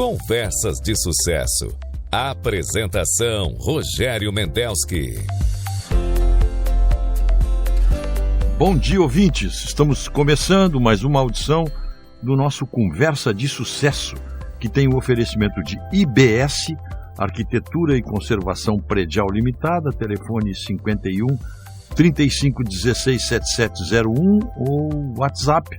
Conversas de Sucesso. Apresentação: Rogério Mendelski. Bom dia, ouvintes. Estamos começando mais uma audição do nosso Conversa de Sucesso, que tem o oferecimento de IBS, Arquitetura e Conservação Predial Limitada, telefone 51 35 16 7701 ou WhatsApp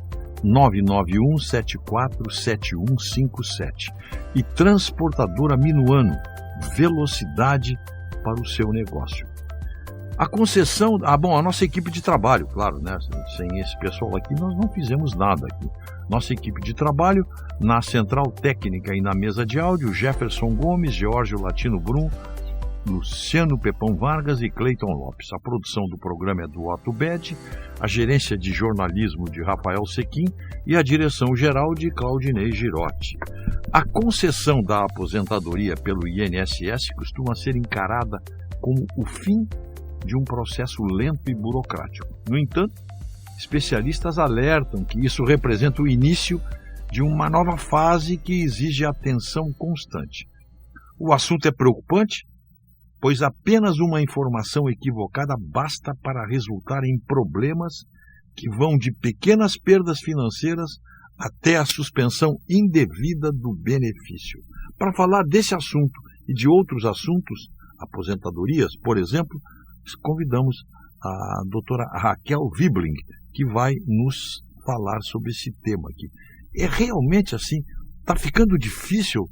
991 74 7157. E Transportadora Minuano, velocidade para o seu negócio. A concessão, a nossa equipe de trabalho, claro, né? Sem esse pessoal aqui nós não fizemos nada aqui. Nossa equipe de trabalho na central técnica e na mesa de áudio: Jefferson Gomes, Geórgio Latino Brum, Luciano Pepão Vargas e Cleiton Lopes. A produção do programa é do Otto Bed, a gerência de jornalismo de Rafael Sequim e a direção geral de Claudinei Girotti. A concessão da aposentadoria pelo INSS costuma ser encarada como o fim de um processo lento e burocrático. No entanto, especialistas alertam que isso representa o início de uma nova fase que exige atenção constante. O assunto é preocupante, pois apenas uma informação equivocada basta para resultar em problemas que vão de pequenas perdas financeiras até a suspensão indevida do benefício. Para falar desse assunto e de outros assuntos, aposentadorias, por exemplo, convidamos a doutora Raquel Wibling, que vai nos falar sobre esse tema aqui. É realmente assim, está ficando difícil,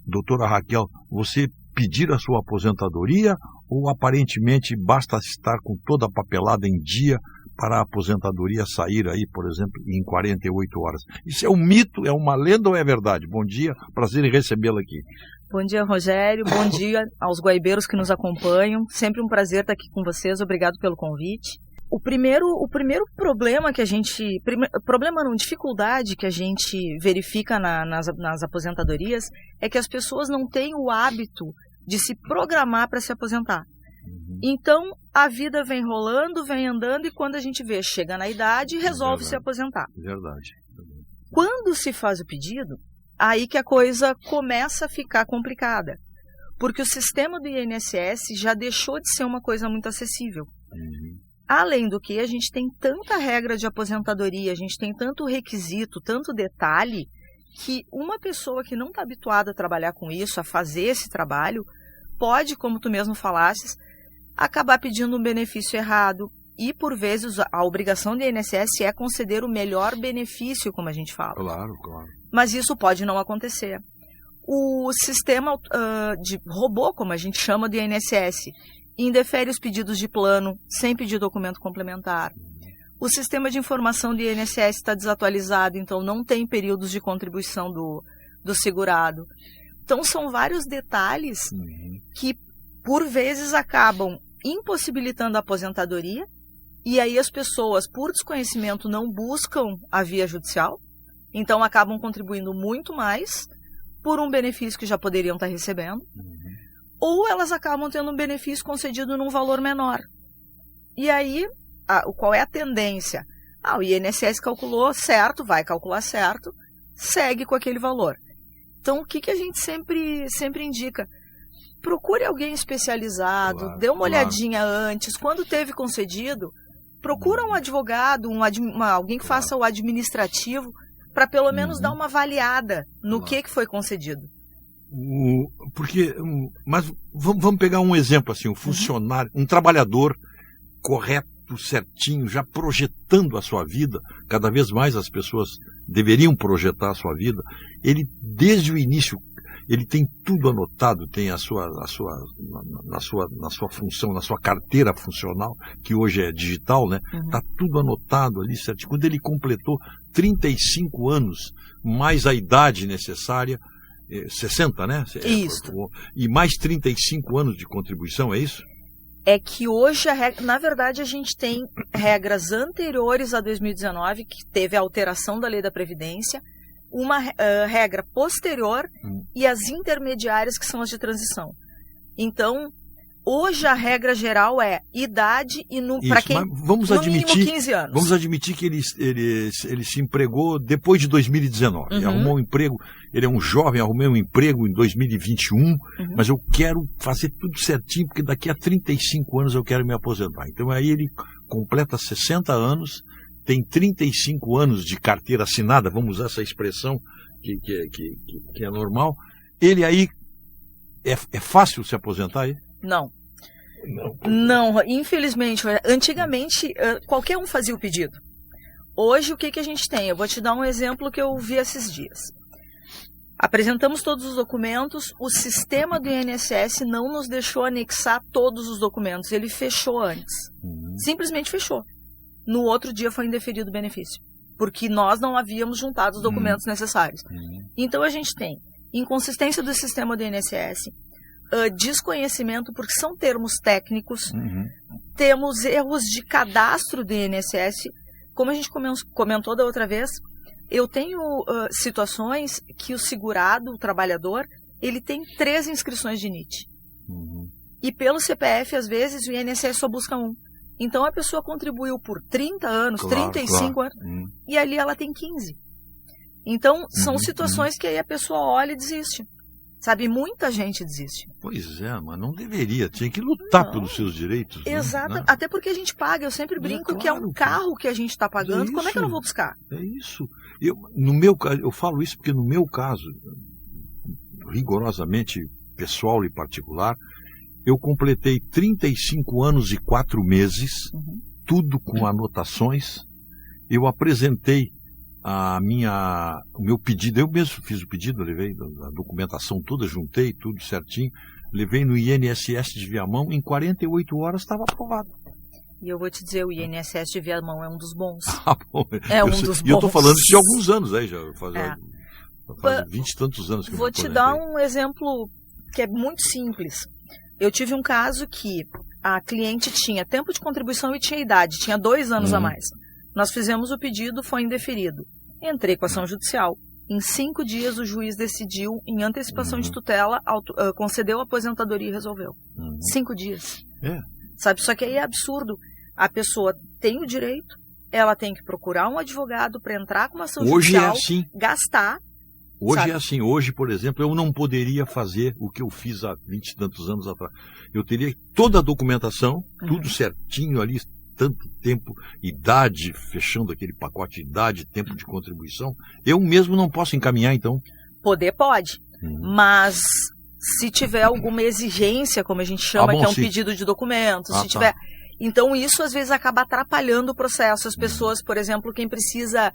doutora Raquel, você pedir a sua aposentadoria, ou aparentemente basta estar com toda a papelada em dia para a aposentadoria sair aí, por exemplo, em 48 horas? Isso é um mito, é uma lenda ou é verdade? Bom dia, prazer em recebê-la aqui. Bom dia, Rogério, bom dia aos guaibeiros que nos acompanham, sempre um prazer estar aqui com vocês, obrigado pelo convite. O primeiro problema que a gente, dificuldade que a gente verifica nas aposentadorias é que as pessoas não têm o hábito de se programar para se aposentar. Então, a vida vem rolando, vem andando, e quando a gente vê, chega na idade e resolve se aposentar. Verdade. Quando se faz o pedido, aí que a coisa começa a ficar complicada, porque o sistema do INSS já deixou de ser uma coisa muito acessível. Além do que, a gente tem tanta regra de aposentadoria, a gente tem tanto requisito, tanto detalhe, que uma pessoa que não está habituada a trabalhar com isso, a fazer esse trabalho, pode, como tu mesmo falasses, acabar pedindo um benefício errado. E, por vezes, a obrigação do INSS é conceder o melhor benefício, como a gente fala. Claro. Mas isso pode não acontecer. O sistema de robô, como a gente chama do INSS, indefere os pedidos de plano sem pedir documento complementar. O sistema de informação do INSS está desatualizado, então não tem períodos de contribuição do segurado. Então, são vários detalhes que, por vezes, acabam impossibilitando a aposentadoria, e aí as pessoas, por desconhecimento, não buscam a via judicial, então acabam contribuindo muito mais por um benefício que já poderiam estar recebendo, ou elas acabam tendo um benefício concedido num valor menor. E aí, qual é a tendência? O INSS calculou certo, vai calcular certo, segue com aquele valor. Então, o que a gente sempre indica? Procure alguém especializado, dê uma olhadinha antes. Quando teve concedido, procura um advogado, alguém que faça o administrativo, para pelo menos dar uma avaliada no que foi concedido. Mas vamos pegar um exemplo assim, um funcionário, um trabalhador correto, certinho, já projetando a sua vida. Cada vez mais as pessoas deveriam projetar a sua vida. Ele, desde o início, ele tem tudo anotado, tem na sua função, na sua carteira funcional, que hoje é digital, né? Está tudo anotado ali, certinho. Quando ele completou 35 anos, mais a idade necessária, 60, né? Isso. E mais 35 anos de contribuição, é isso? É que hoje, na verdade, a gente tem regras anteriores a 2019, que teve a alteração da Lei da Previdência, uma regra posterior e as intermediárias, que são as de transição. Então, Hoje a regra geral é idade e para quem vamos no admitir, mínimo 15 anos. Vamos admitir que ele se empregou depois de 2019. Ele arrumou um emprego, ele é um jovem, arrumei um emprego em 2021, mas eu quero fazer tudo certinho, porque daqui a 35 anos eu quero me aposentar. Então aí ele completa 60 anos, tem 35 anos de carteira assinada, vamos usar essa expressão que é normal. Ele aí, é fácil se aposentar aí? Não, infelizmente. Antigamente, qualquer um fazia o pedido. Hoje, o que a gente tem? Eu vou te dar um exemplo que eu vi esses dias. Apresentamos todos os documentos, o sistema do INSS não nos deixou anexar todos os documentos, ele fechou antes. Simplesmente fechou. No outro dia foi indeferido o benefício, porque nós não havíamos juntado os documentos necessários. Então a gente tem inconsistência do sistema do INSS, desconhecimento, porque são termos técnicos, temos erros de cadastro do INSS, como a gente comentou da outra vez. Eu tenho situações que o segurado, o trabalhador, ele tem 3 inscrições de NIT. E pelo CPF, às vezes, o INSS só busca um. Então a pessoa contribuiu por 30 anos, 35 anos, e ali ela tem 15. Então são situações que aí a pessoa olha e desiste. Sabe, muita gente desiste. Pois é, mas não deveria, tinha que lutar pelos seus direitos. Exato, né? Até porque a gente paga, eu sempre brinco que é um carro que a gente está pagando, como é que eu não vou buscar? É isso. No meu caso, eu falo isso porque no meu caso, rigorosamente pessoal e particular, eu completei 35 anos e 4 meses, tudo com anotações. Eu apresentei o meu pedido, eu mesmo fiz o pedido, eu levei a documentação toda, juntei tudo certinho, levei no INSS de Viamão, em 48 horas estava aprovado. E eu vou te dizer, o INSS de Viamão é um dos bons. Bom, dos bons. E eu estou falando isso de alguns anos aí, já faz 20 e tantos anos que eu vou te dar um exemplo que é muito simples. Eu tive um caso que a cliente tinha tempo de contribuição e tinha idade, tinha 2 anos a mais. Nós fizemos o pedido, foi indeferido. Entrei com a ação judicial. Em 5 dias, o juiz decidiu, em antecipação de tutela, concedeu a aposentadoria e resolveu. 5 dias. Sabe, só que aí é absurdo. A pessoa tem o direito, ela tem que procurar um advogado para entrar com uma ação judicial, gastar. Hoje sabe? É assim. Hoje, por exemplo, eu não poderia fazer o que eu fiz há 20 e tantos anos atrás. Eu teria toda a documentação, tudo certinho ali, tanto tempo, idade, fechando aquele pacote de idade, tempo de contribuição. Eu mesmo não posso encaminhar, então? Poder pode, mas se tiver alguma exigência, como a gente chama, que é um pedido de documentos, se tiver... Então isso às vezes acaba atrapalhando o processo. As pessoas, por exemplo, quem precisa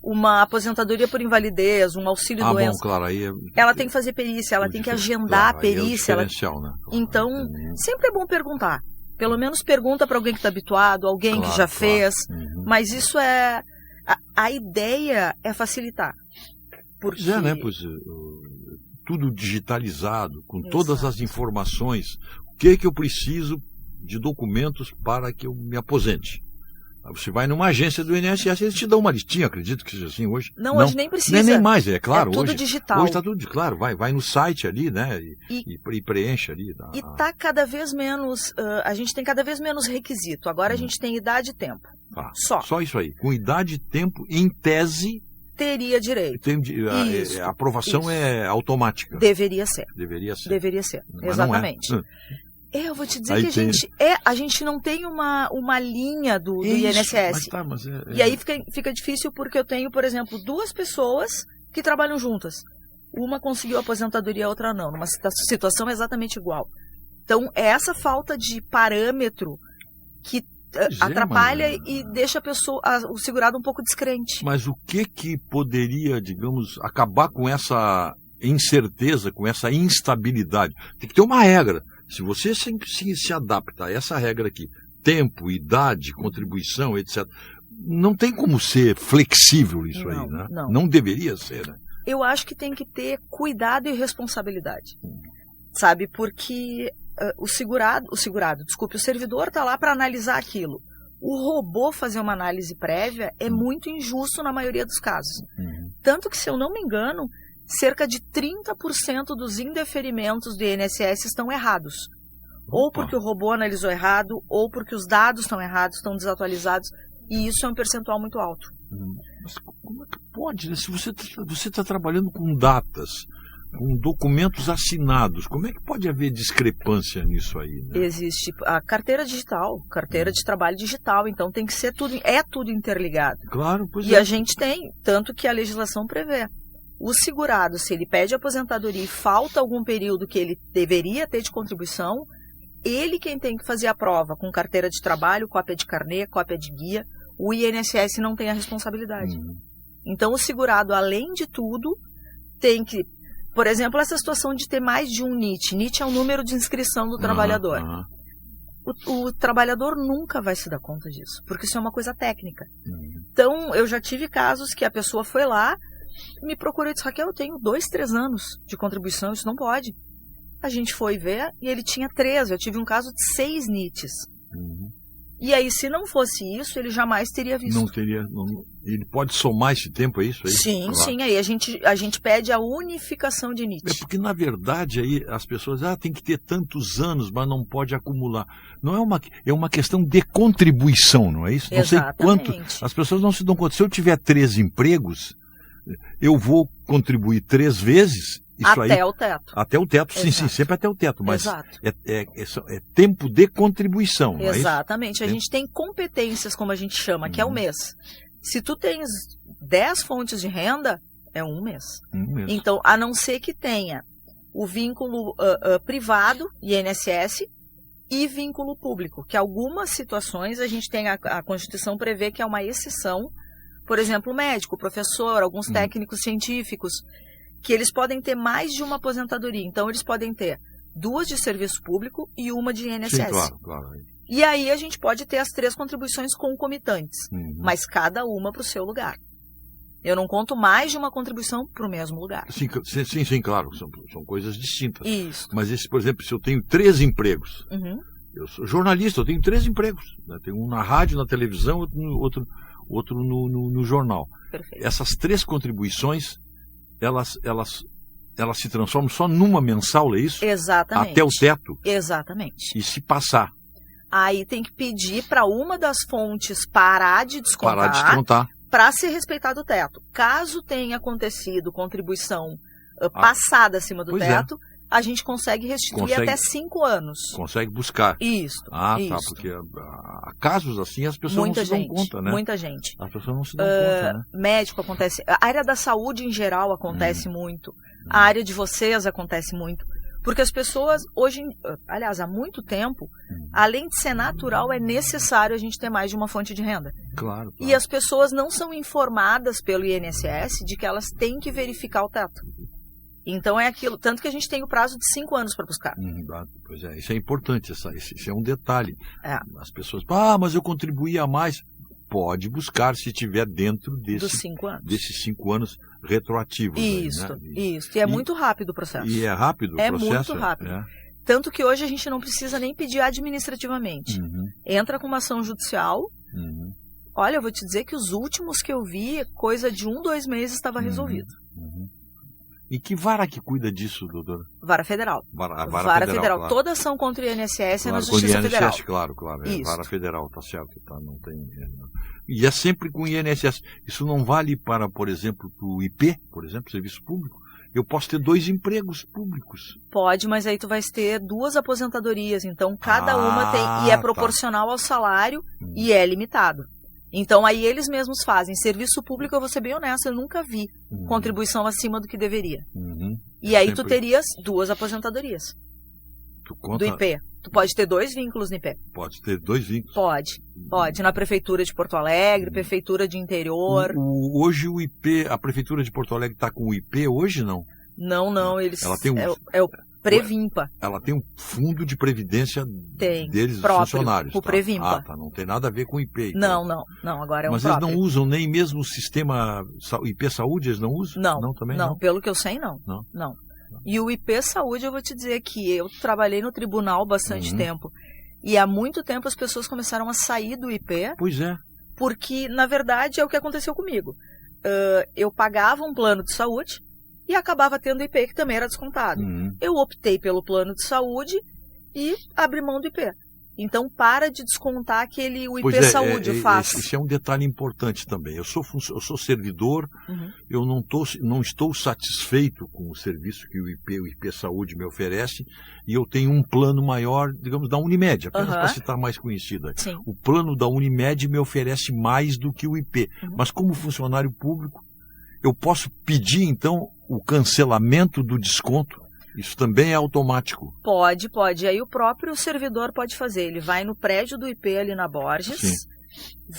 uma aposentadoria por invalidez, um auxílio doença, claro, aí ela tem que fazer perícia, ela tem que agendar a perícia. Né? Então, sempre é bom perguntar. Pelo menos pergunta para alguém que está habituado, alguém que já fez. Mas isso é... A ideia é facilitar. Porque... tudo digitalizado, com todas as informações. O que eu preciso de documentos para que eu me aposente? Você vai numa agência do INSS, eles te dão uma listinha, acredito que seja assim hoje. Não, hoje nem precisa. Nem mais, é claro. É tudo hoje, digital. Hoje está tudo, claro, vai no site ali, né? E preenche ali. E está cada vez menos, a gente tem cada vez menos requisito. Agora a gente tem idade e tempo. Só isso aí. Com idade e tempo, em tese... Teria direito. A aprovação é automática. Deveria ser. Deveria ser. Mas exatamente. Não é. Eu vou te dizer aí que a gente não tem uma linha do INSS. E aí fica difícil porque eu tenho, por exemplo, 2 pessoas que trabalham juntas. Uma conseguiu aposentadoria, a outra não. Numa situação exatamente igual. Então, é essa falta de parâmetro que atrapalha e deixa o segurado um pouco descrente. Mas o que poderia, digamos, acabar com essa incerteza, com essa instabilidade? Tem que ter uma regra. Se você se adapta a essa regra aqui, tempo, idade, contribuição, etc., não tem como ser flexível isso aí, né? Não deveria ser, né? Eu acho que tem que ter cuidado e responsabilidade, sabe? Porque o servidor está lá para analisar aquilo. O robô fazer uma análise prévia é muito injusto na maioria dos casos. Tanto que, se eu não me engano, cerca de 30% dos indeferimentos do INSS estão errados. Ou porque o robô analisou errado, ou porque os dados estão errados, estão desatualizados, e isso é um percentual muito alto. Mas como é que pode, né? Se você está trabalhando com datas, com documentos assinados, como é que pode haver discrepância nisso aí, né? Existe a carteira digital, carteira de trabalho digital, então tem que ser tudo interligado. Claro, pois E é. a gente tem, tanto que a legislação prevê. O segurado, se ele pede aposentadoria e falta algum período que ele deveria ter de contribuição, ele quem tem que fazer a prova com carteira de trabalho, cópia de carnê, cópia de guia, o INSS não tem a responsabilidade. Então o segurado, além de tudo, tem que, por exemplo, essa situação de ter mais de um NIT. NIT é o número de inscrição do trabalhador. O trabalhador nunca vai se dar conta disso, porque isso é uma coisa técnica. Então, eu já tive casos que a pessoa foi lá, me procurou e disse, Raquel, eu tenho 2, 3 anos de contribuição, isso não pode. A gente foi ver e ele tinha 3, eu tive um caso de 6 NITs. E aí, se não fosse isso, ele jamais teria visto. Não teria. Ele pode somar esse tempo, é isso? É isso? Sim, Claro. sim. Aí a gente pede a unificação de NIT. É porque, na verdade, aí as pessoas tem que ter tantos anos, mas não pode acumular. Não é uma questão de contribuição, não é isso? Exatamente. Não sei quanto. As pessoas não se dão conta. Se eu tiver 3 empregos, eu vou contribuir 3 vezes. Isso até aí, o teto. Até o teto, sim, Exato. sempre até o teto, mas Exato. é tempo de contribuição, não é isso? Exatamente. A gente tem competências, como a gente chama, que é o mês. Se tu tens 10 fontes de renda, é um mês. Então, a não ser que tenha o vínculo privado, INSS, e vínculo público, que algumas situações a gente tem, a Constituição prevê que é uma exceção, por exemplo, médico, professor, alguns técnicos científicos, que eles podem ter mais de uma aposentadoria. Então, eles podem ter 2 de serviço público e uma de INSS. Sim, claro. E aí, a gente pode ter as 3 contribuições concomitantes, mas cada uma para o seu lugar. Eu não conto mais de uma contribuição para o mesmo lugar. Sim, claro. São coisas distintas. Isso. Mas, por exemplo, se eu tenho 3 empregos, eu sou jornalista, eu tenho 3 empregos. Né? Tenho um na rádio, na televisão, outro no jornal. Perfeito. Essas 3 contribuições, elas se transformam só numa mensal, é isso? Exatamente. Até o teto? Exatamente. E se passar? Aí tem que pedir para uma das fontes parar de descontar. Para ser respeitado o teto. Caso tenha acontecido contribuição passada acima do teto, a gente consegue restituir até 5 anos. Consegue buscar. Isso. Tá, porque há casos assim as pessoas não se dão conta, né? Muita gente. As pessoas não se dão conta, né? Médico acontece. A área da saúde em geral acontece muito. A área de vocês acontece muito. Porque as pessoas hoje, aliás, há muito tempo, além de ser natural, é necessário a gente ter mais de uma fonte de renda. Claro. E as pessoas não são informadas pelo INSS de que elas têm que verificar o teto. Então é aquilo, tanto que a gente tem o prazo de 5 anos para buscar. Pois é, isso é importante, isso é um detalhe. As pessoas, mas eu contribuí a mais. Pode buscar se estiver dentro dos 5 anos. Desses 5 anos retroativos. Isso, né? Isso. E é muito rápido o processo. E é rápido o processo? É muito rápido. Tanto que hoje a gente não precisa nem pedir administrativamente. Entra com uma ação judicial. Olha, eu vou te dizer que os últimos que eu vi, coisa de 1, 2 meses estava resolvido. E que vara que cuida disso, doutora? Vara Federal. Vara Federal. Claro. Toda ação contra o INSS é na Justiça Justiça Federal. Claro. Isso. Vara Federal, tá certo. Não tem... E é sempre com o INSS. Isso não vale para, por exemplo, o IP, por exemplo, Serviço Público? Eu posso ter 2 empregos públicos. Pode, mas aí tu vai ter 2 aposentadorias. Então, cada uma tem... E é proporcional ao salário e é limitado. Então, aí eles mesmos fazem. Serviço público, eu vou ser bem honesto, eu nunca vi contribuição acima do que deveria. E aí tu terias 2 aposentadorias do IP. Tu pode ter 2 vínculos no IP. Pode ter 2 vínculos? Pode. Na Prefeitura de Porto Alegre, Prefeitura de Interior. Hoje o IP, a Prefeitura de Porto Alegre está com o IP hoje, não? Não, eles... Ela tem é o Previmpa. Ela tem um fundo de previdência deles, próprio, dos funcionários. O Previmpa. Não tem nada a ver com o IP. Então. Não, agora é um Mas próprio. Eles não usam nem mesmo o sistema IP Saúde, eles não usam? Não, também não. Pelo que eu sei, não. E o IP Saúde, eu vou te dizer que eu trabalhei no tribunal bastante tempo. E há muito tempo as pessoas começaram a sair do IP. Pois é. Porque, na verdade, é o que aconteceu comigo. Eu pagava um plano de saúde e acabava tendo IP que também era descontado. Eu optei pelo plano de saúde e abre mão do IP. Então, para de descontar aquele o IP Pois Saúde, faça. Esse é um detalhe importante também. Eu sou servidor, eu não estou satisfeito com o serviço que o IP Saúde me oferece, e eu tenho um plano maior, digamos, da Unimed, apenas para citar mais conhecida. Sim. O plano da Unimed me oferece mais do que o IP. Mas como funcionário público, eu posso pedir, então, o cancelamento do desconto? Isso também é automático? Pode. Aí o próprio servidor pode fazer. Ele vai no prédio do IP ali na Borges,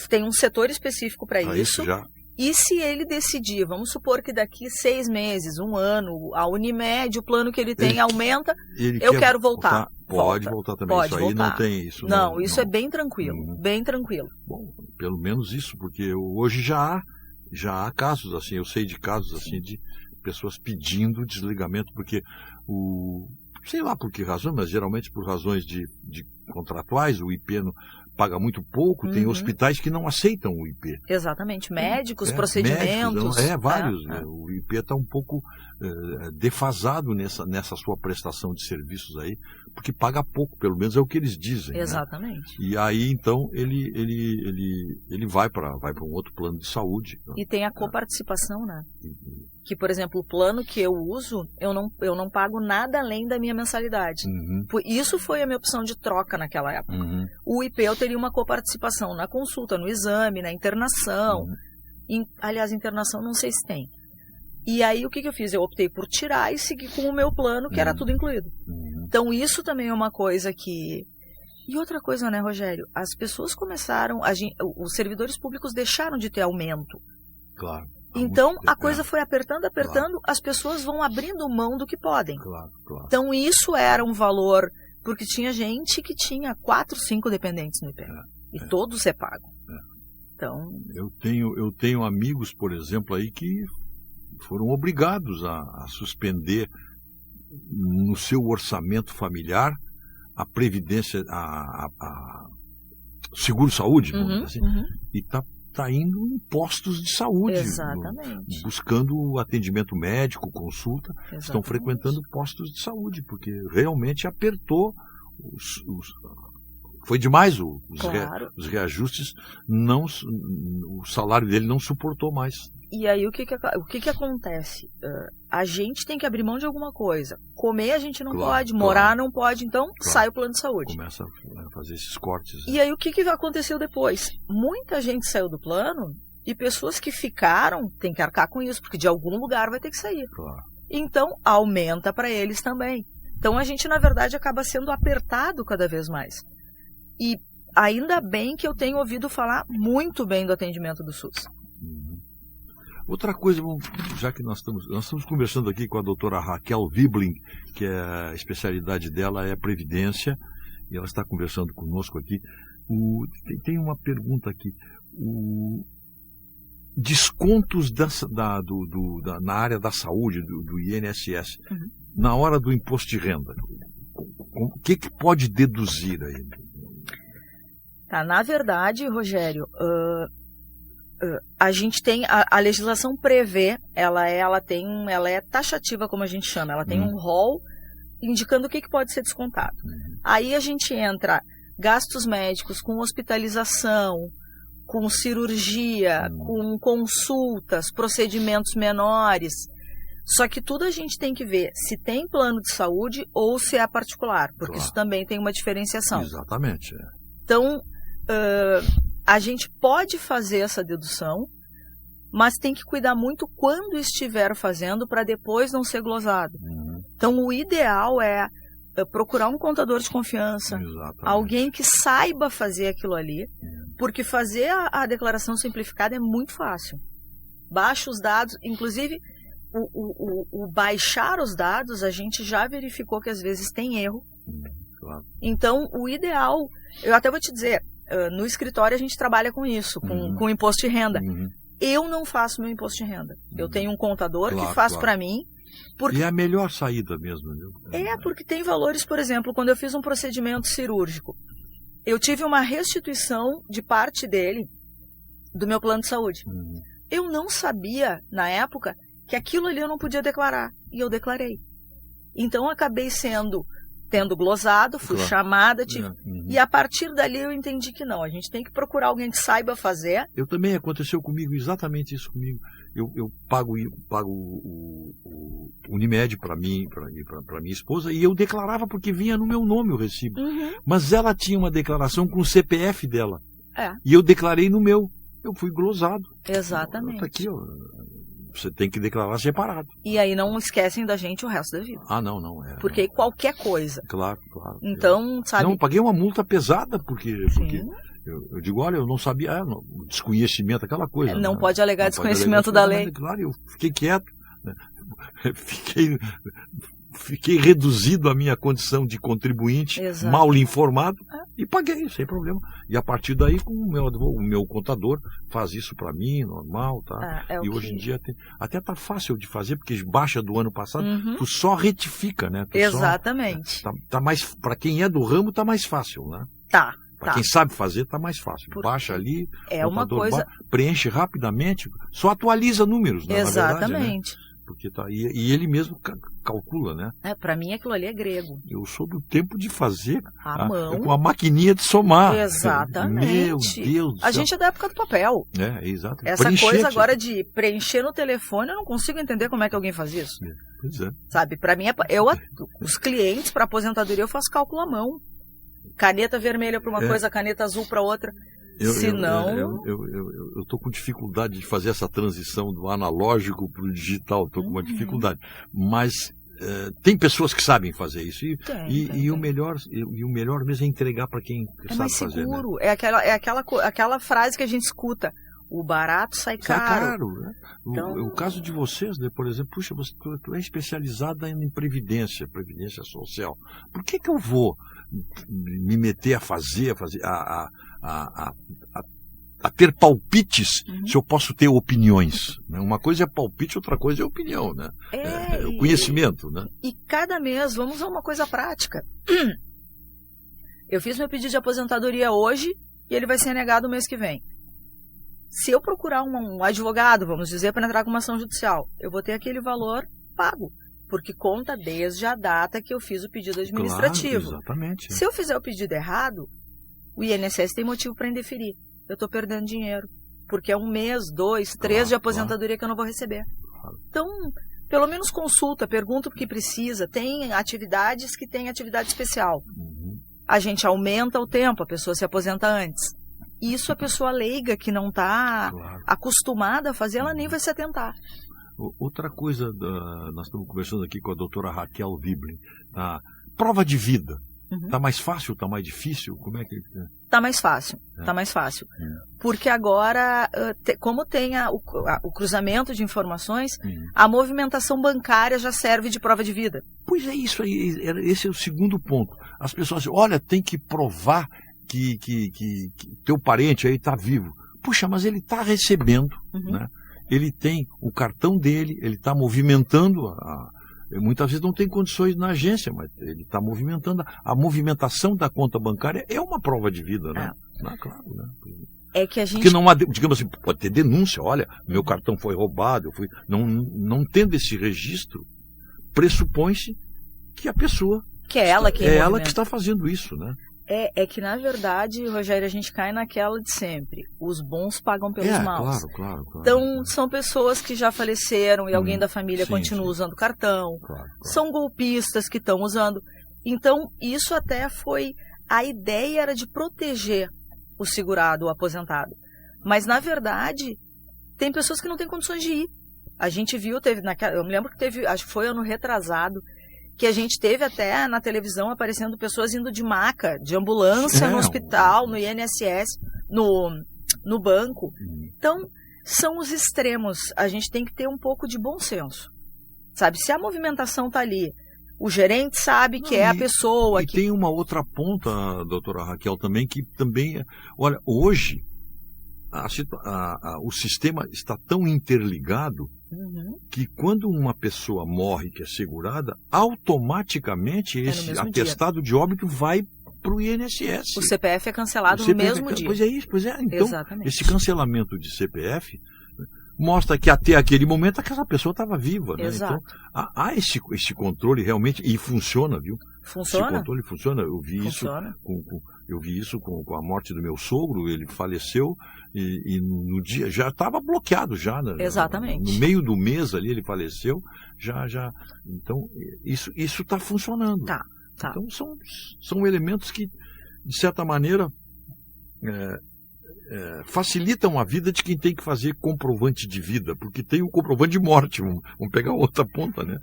tem um setor específico para isso. Já. E se ele decidir, vamos supor que daqui 6 meses, 1 ano, a Unimed, o plano que ele tem aumenta, eu quero voltar. Pode voltar também. Pode isso voltar. Aí não tem isso. Não, isso é bem tranquilo. Bem tranquilo. Bom, pelo menos isso, porque hoje já há casos assim. Eu sei de casos assim de pessoas pedindo desligamento, porque sei lá por que razão, mas geralmente por razões de contratuais, o IP paga muito pouco, tem hospitais que não aceitam o IP. Exatamente, médicos, procedimentos. Vários. O IP está um pouco defasado nessa sua prestação de serviços aí, porque paga pouco, pelo menos é o que eles dizem. Exatamente. Né? E aí, então, ele vai para um outro plano de saúde. E tem a coparticipação, né? Que, por exemplo, o plano que eu uso, eu não pago nada além da minha mensalidade. Isso foi a minha opção de troca naquela época. O IP eu teria uma coparticipação na consulta, no exame, na internação. Aliás, internação não sei se tem. E aí o que eu fiz? Eu optei por tirar e seguir com o meu plano, que era tudo incluído. Então isso também é uma coisa que... E outra coisa, né, Rogério? As pessoas começaram... Os servidores públicos deixaram de ter aumento. Claro. Então, a coisa foi apertando, claro. As pessoas vão abrindo mão do que podem. Claro. Então, isso era um valor, porque tinha gente que tinha 4, 5 dependentes no IP. E todos é pago. Então... Eu tenho amigos, por exemplo, aí que foram obrigados a suspender no seu orçamento familiar a previdência, a seguro-saúde, assim, e está indo em postos de saúde. Exatamente. Buscando atendimento médico, consulta. Exatamente. Estão frequentando postos de saúde, porque realmente apertou foi demais os reajustes, o salário dele não suportou mais. E aí o que acontece? A gente tem que abrir mão de alguma coisa. Comer a gente não pode, morar não pode, então sai o plano de saúde. Começa a fazer esses cortes. E aí o que aconteceu depois? Muita gente saiu do plano e pessoas que ficaram têm que arcar com isso, porque de algum lugar vai ter que sair. Claro. Então aumenta para eles também. Então a gente, na verdade, acaba sendo apertado cada vez mais. E ainda bem que eu tenho ouvido falar muito bem do atendimento do SUS. Outra coisa, já que nós estamos conversando aqui com a doutora Raquel Wibling, que a especialidade dela é Previdência, e ela está conversando conosco aqui. Tem uma pergunta aqui. Descontos na área da saúde, do INSS, na hora do imposto de renda, o que pode deduzir aí? Tá, na verdade, Rogério, a gente tem, a legislação prevê, ela é taxativa, como a gente chama, ela tem um rol indicando o que pode ser descontado. Aí a gente entra gastos médicos com hospitalização, com cirurgia, com consultas, procedimentos menores. Só que tudo a gente tem que ver se tem plano de saúde ou se é particular, porque isso também tem uma diferenciação. Exatamente. Então, a gente pode fazer essa dedução, mas tem que cuidar muito quando estiver fazendo para depois não ser glosado. Então, o ideal é procurar um contador de confiança, alguém que saiba fazer aquilo ali, porque fazer a declaração simplificada é muito fácil. Baixa os dados, inclusive o baixar os dados, a gente já verificou que às vezes tem erro. Então, o ideal, eu até vou te dizer, no escritório a gente trabalha com isso, com imposto de renda. Eu não faço meu imposto de renda. Eu tenho um contador que faz para mim. E é a melhor saída mesmo. Porque tem valores, por exemplo, quando eu fiz um procedimento cirúrgico, eu tive uma restituição de parte dele, do meu plano de saúde. Eu não sabia, na época, que aquilo ali eu não podia declarar. E eu declarei. Então, acabei sendo tendo glosado, fui chamada, e a partir dali eu entendi que não, a gente tem que procurar alguém que saiba fazer. Eu também, aconteceu comigo, exatamente isso comigo. Eu pago o Unimed para mim, para minha esposa, e eu declarava porque vinha no meu nome o recibo. Mas ela tinha uma declaração com o CPF dela. E eu declarei no meu. Eu fui glosado. Exatamente. Tá aqui, ó. Você tem que declarar separado. E aí não esquecem da gente o resto da vida. Não. Porque qualquer coisa. Claro. Então, sabe... Não, eu paguei uma multa pesada porque eu digo, olha, eu não sabia, desconhecimento, aquela coisa. Não pode alegar desconhecimento da lei. Mas, claro, eu fiquei quieto. Né? Fiquei reduzido à minha condição de contribuinte, mal informado, e paguei, sem problema. E a partir daí, o meu contador faz isso para mim, normal, tá? E hoje em dia até tá fácil de fazer, porque baixa do ano passado, tu só retifica, né? Exatamente. Tá mais, para quem é do ramo, tá mais fácil, né? Para quem sabe fazer, tá mais fácil. Baixa ali, uma coisa... preenche rapidamente, só atualiza números, né? Exatamente. Na verdade, né? Porque e ele mesmo calcula, né? Para mim aquilo ali é grego. Eu sou do tempo de fazer mão. Com a maquininha de somar. Exatamente. Meu Deus do céu. A gente é da época do papel. Exato. Essa coisa agora de preencher no telefone, eu não consigo entender como é que alguém faz isso. Pois é. Sabe, para mim, os clientes para aposentadoria eu faço cálculo à mão. Caneta vermelha para uma coisa, caneta azul para outra. Eu estou com dificuldade de fazer essa transição do analógico para o digital, estou com uma dificuldade. Mas tem pessoas que sabem fazer isso. E o melhor mesmo é entregar para quem sabe fazer. É mais seguro. Né? É aquela frase que a gente escuta. O barato sai caro. Né? Então... O caso de vocês, né, por exemplo, puxa, tu é especializada em previdência social. Por que eu vou me meter a fazer, a ter palpites se eu posso ter opiniões? Né? Uma coisa é palpite, outra coisa é opinião, né? É o conhecimento, né? E cada mês, vamos usar uma coisa prática. Eu fiz meu pedido de aposentadoria hoje e ele vai ser negado o mês que vem. Se eu procurar um advogado, vamos dizer, para entrar com uma ação judicial, eu vou ter aquele valor pago, porque conta desde a data que eu fiz o pedido administrativo. Claro, exatamente. Se eu fizer o pedido errado, o INSS tem motivo para indeferir. Eu estou perdendo dinheiro, porque é 1 mês, 2, 3 de aposentadoria que eu não vou receber. Então, pelo menos consulta, pergunta o que precisa. Tem atividades que têm atividade especial. A gente aumenta o tempo, a pessoa se aposenta antes. Isso a pessoa leiga que não está acostumada a fazer, ela nem vai se atentar. Outra coisa, nós estamos conversando aqui com a doutora Raquel Wiblin, prova de vida. Está mais fácil, está mais difícil? Como é que... Está mais fácil, está mais fácil. Porque agora, como tem o cruzamento de informações, a movimentação bancária já serve de prova de vida. Pois é isso aí, esse é o segundo ponto. As pessoas dizem, olha, tem que provar que teu parente aí está vivo. Puxa, mas ele está recebendo, né? Ele tem o cartão dele, ele está movimentando, muitas vezes não tem condições na agência, mas ele está movimentando. A movimentação da conta bancária é uma prova de vida, né? Claro, né? É que a gente... Porque não há, digamos assim, pode ter denúncia, olha, meu cartão foi roubado, não tendo esse registro, pressupõe-se que a pessoa... Que é ela que está fazendo isso, né? É que, na verdade, Rogério, a gente cai naquela de sempre. Os bons pagam pelos maus. Claro. Então, são pessoas que já faleceram e alguém da família continua usando cartão. Claro. São golpistas que estão usando. Então, isso até foi... A ideia era de proteger o segurado, o aposentado. Mas, na verdade, tem pessoas que não têm condições de ir. A gente viu, eu me lembro que teve, acho que foi ano retrasado, que a gente teve até na televisão aparecendo pessoas indo de maca, de ambulância no hospital, no INSS, no banco. Então, são os extremos. A gente tem que ter um pouco de bom senso. Sabe, se a movimentação está ali, o gerente sabe que é a pessoa... Tem uma outra ponta, doutora Raquel, também, que também... Olha, hoje, o sistema está tão interligado que quando uma pessoa morre que é segurada, automaticamente esse atestado de óbito vai para o INSS. O CPF é cancelado no mesmo dia. Pois é isso, Então, exatamente. Esse cancelamento de CPF, mostra que até aquele momento aquela pessoa estava viva, né? Exato. Então, há esse controle realmente, e funciona, viu? Funciona? Esse controle funciona. Eu vi Funciona. isso com a morte do meu sogro, ele faleceu e no dia já estava bloqueado já, né? Exatamente. No meio do mês ali ele faleceu, já. Então isso está funcionando. Tá. Então são elementos que de certa maneira facilitam a vida de quem tem que fazer comprovante de vida, porque tem o comprovante de morte, vamos pegar outra ponta, né?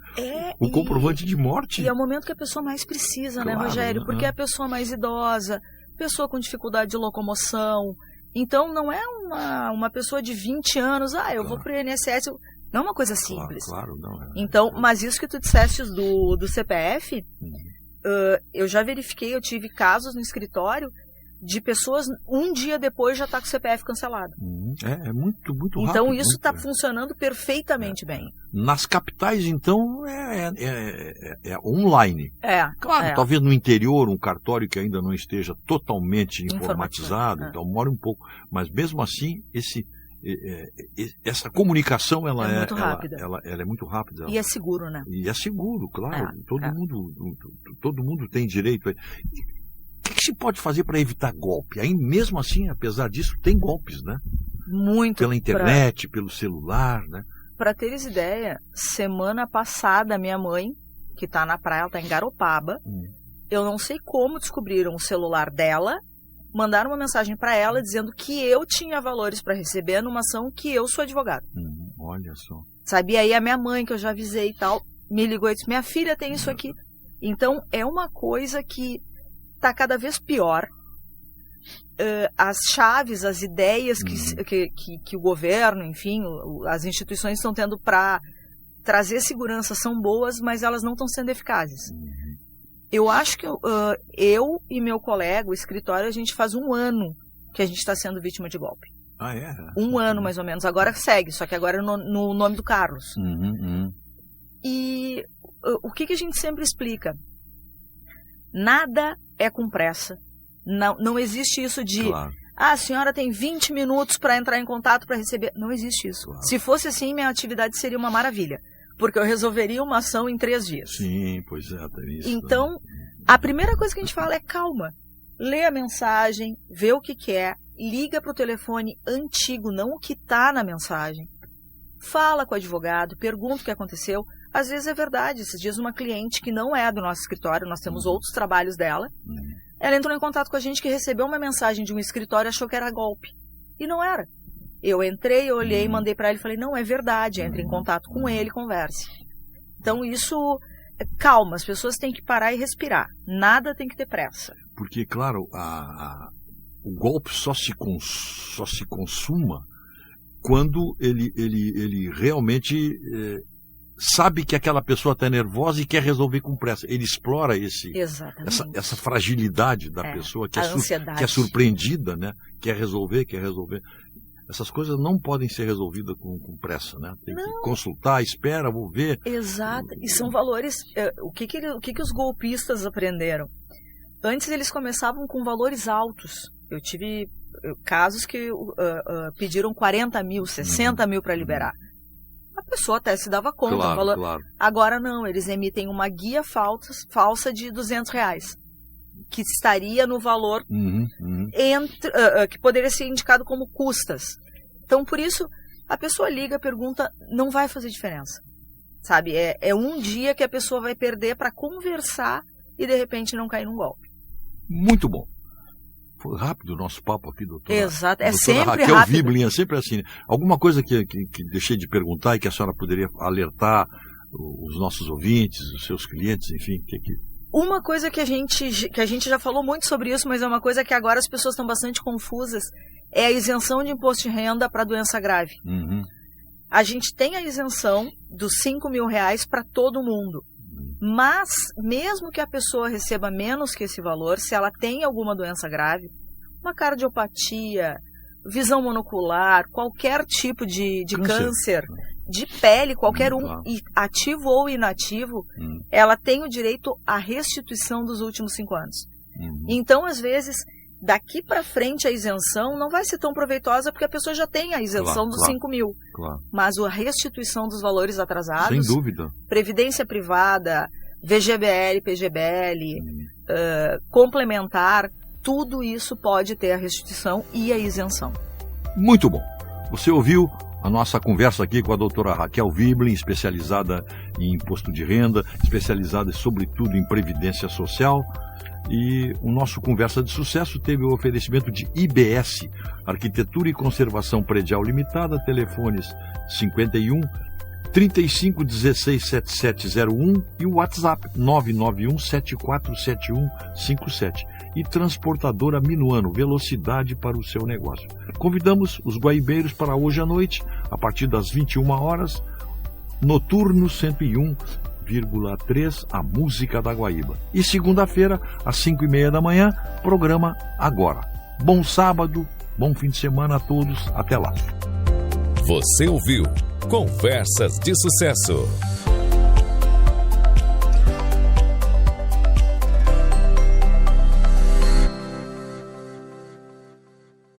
O comprovante de morte. E é o momento que a pessoa mais precisa, Claro, né, Rogério? Porque é a pessoa mais idosa, pessoa com dificuldade de locomoção. Então não é uma pessoa de 20 anos, eu vou pro INSS. Não é uma coisa simples. Claro, não é. Então, mas isso que tu disseste do CPF, eu já verifiquei, eu tive casos no escritório de pessoas um dia depois já tá com o CPF cancelado. É muito rápido. Então isso está funcionando perfeitamente bem. Nas capitais, então, é online. Claro, talvez no interior, um cartório que ainda não esteja totalmente informatizado, então demora um pouco. Mas mesmo assim, essa comunicação ela é muito rápida. Ela é muito rápida. E é seguro, né? E é seguro, claro. Todo mundo tem direito. O que se pode fazer para evitar golpe? Aí, mesmo assim, apesar disso, tem golpes, né? Muito. Pela internet, pelo celular, né? Para teres ideia, semana passada, minha mãe, que está na praia, ela está em Garopaba, eu não sei como descobriram o celular dela, mandaram uma mensagem para ela dizendo que eu tinha valores para receber numa ação que eu sou advogada. Olha só. Sabia? Aí a minha mãe, que eu já avisei e tal, me ligou e disse, minha filha tem isso aqui. Então, é uma coisa que está cada vez pior. As chaves, as ideias que o governo, enfim, as instituições estão tendo para trazer segurança são boas, mas elas não estão sendo eficazes. Eu acho que eu e meu colega, o escritório, a gente faz 1 ano que a gente está sendo vítima de golpe. É? 1 ano, mais ou menos. Agora segue, só que agora é no nome do Carlos. E o que a gente sempre explica? Nada é com pressa. Não existe isso de... Claro. A senhora tem 20 minutos para entrar em contato para receber. Não existe isso. Claro. Se fosse assim, minha atividade seria uma maravilha. Porque eu resolveria uma ação em 3 dias. Sim, pois é, tem isso. Então, a primeira coisa que a gente fala é calma. Lê a mensagem, vê o que é, liga para o telefone antigo, não o que está na mensagem. Fala com o advogado, pergunta o que aconteceu. Às vezes é verdade. Esses dias uma cliente que não é do nosso escritório, nós temos outros trabalhos dela, ela entrou em contato com a gente que recebeu uma mensagem de um escritório e achou que era golpe. E não era. Eu entrei, eu olhei, mandei para ele e falei, não, é verdade, entre em contato com ele e converse. Então isso, calma, as pessoas têm que parar e respirar. Nada tem que ter pressa. Porque, claro, o golpe só se consuma quando ele realmente sabe que aquela pessoa está nervosa e quer resolver com pressa. Ele explora essa fragilidade da pessoa que é surpreendida, né? Quer resolver. Essas coisas não podem ser resolvidas com pressa, né? Tem que consultar, espera, vou ver. Exato. E são valores... O que os golpistas aprenderam? Antes eles começavam com valores altos. Eu tive casos que pediram 40 mil, 60 mil para liberar. A pessoa até se dava conta. Claro. Agora não, eles emitem uma guia falsa de R$200, que estaria no valor que poderia ser indicado como custas. Então, por isso, a pessoa liga, pergunta, não vai fazer diferença. Sabe? É um dia que a pessoa vai perder para conversar e, de repente, não cair num golpe. Muito bom. Foi rápido o nosso papo aqui, doutora. Exato, doutora sempre Raquel rápido. Wiblin, é sempre assim. Alguma coisa que deixei de perguntar e que a senhora poderia alertar os nossos ouvintes, os seus clientes, enfim, Uma coisa que a gente já falou muito sobre isso, mas é uma coisa que agora as pessoas estão bastante confusas, é a isenção de imposto de renda para doença grave. A gente tem a isenção dos R$5.000 para todo mundo. Mas, mesmo que a pessoa receba menos que esse valor, se ela tem alguma doença grave, uma cardiopatia, visão monocular, qualquer tipo de câncer, de pele, qualquer ativo ou inativo, ela tem o direito à restituição dos últimos 5 anos. Então, às vezes, daqui para frente a isenção não vai ser tão proveitosa porque a pessoa já tem a isenção dos 5 mil. Claro. Mas a restituição dos valores atrasados, sem dúvida, previdência privada, VGBL, PGBL, complementar, tudo isso pode ter a restituição e a isenção. Muito bom. Você ouviu a nossa conversa aqui com a doutora Raquel Wiblin, especializada em imposto de renda, especializada sobretudo em previdência social. E o nosso Conversa de Sucesso teve o oferecimento de IBS, Arquitetura e Conservação Predial Limitada, telefones 51 35 16 7701 e o WhatsApp 991 747157. E Transportadora Minuano, velocidade para o seu negócio. Convidamos os guaibeiros para hoje à noite, a partir das 21 horas, Noturno 101,3, a música da Guaíba. E segunda-feira, às 5h30 da manhã, programa Agora. Bom sábado, bom fim de semana a todos, até lá. Você ouviu Conversas de Sucesso.